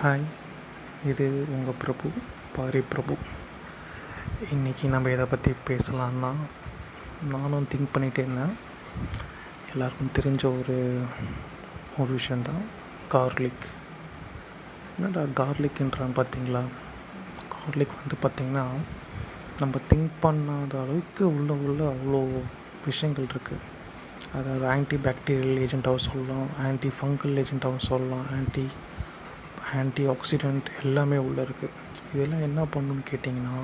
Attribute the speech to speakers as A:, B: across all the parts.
A: Hi, இது உங்கள் பிரபு, பாரி பிரபு. இன்றைக்கி நம்ம எதை பற்றி பேசலான்னா, நானும் திங்க் பண்ணிகிட்டே இருந்தேன். எல்லாருக்கும் தெரிஞ்ச ஒரு விஷயந்தான் கார்லிக். என்னடா கார்லிக்ன்றான்னு பார்த்தீங்களா? கார்லிக் பார்த்திங்கன்னா, நம்ம திங்க் பண்ணாத அளவுக்கு உள்ள அவ்வளோ விஷயங்கள் இருக்குது. அதாவது ஆன்டி பாக்டீரியல் ஏஜென்ட்டாகவும் சொல்லலாம், ஆன்டி ஃபங்கல் ஏஜென்ட்டாகவும் சொல்லலாம், ஆன்டி ஆக்சிடெண்ட் எல்லாமே உள்ளே இருக்குது. இதெல்லாம் என்ன பண்ணணும்னு கேட்டிங்கன்னா,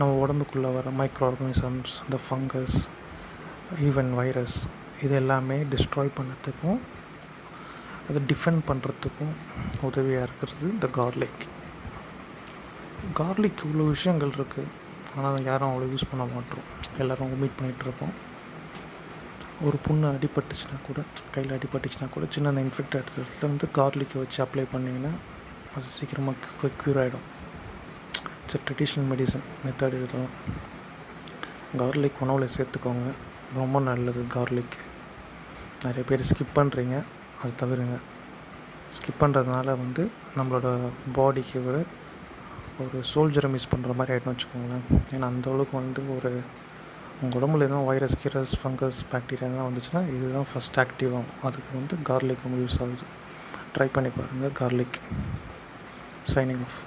A: நம்ம உடம்புக்குள்ளே வர மைக்ரோ ஆர்கானிசம்ஸ், இந்த ஃபங்கஸ், ஈவன் வைரஸ், இது எல்லாமே டிஸ்ட்ராய் பண்ணுறதுக்கும் அதை டிஃபெண்ட் பண்ணுறதுக்கும் உதவியாக இருக்கிறது இந்த கார்லிக். இவ்வளோ விஷயங்கள் இருக்குது, ஆனால் யாரும் அவ்வளோ யூஸ் பண்ண மாட்டோம். எல்லோரும் மீட் பண்ணிகிட்ருப்போம். ஒரு புண்ணு அடிபட்டுச்சுன்னா கூட, கையில் அடிபட்டுச்சுன்னா கூட, சின்ன இன்ஃபெக்ட் இடத்துல கார்லிக்கை வச்சு அப்ளை பண்ணிங்கன்னா அது சீக்கிரமாக க்யூர் ஆகிடும். It's traditional medicine method. இதெல்லாம் கார்லிக் உணவில் சேர்த்துக்கோங்க, ரொம்ப நல்லது. கார்லிக் நிறைய பேர் ஸ்கிப் பண்ணுறீங்க, அது தவிருங்க. ஸ்கிப் பண்ணுறதுனால நம்மளோட பாடிக்கு ஒரு சோல்ஜரை மிஸ் பண்ணுற மாதிரி ஆகிடும்னு வச்சுக்கோங்களேன். ஏன்னா அந்தளவுக்கு ஒரு உங்கள் உடம்புல எதுவும் வைரஸ், ஃபங்கஸ், பாக்டீரியாலாம் வந்துச்சுன்னா இதுதான் ஃபஸ்ட் ஆக்டிவ் ஆகும். அதுக்கு கார்லிக் ரொம்ப யூஸ் ஆகுது. ட்ரை பண்ணி பாருங்கள். கார்லிக். Signing off.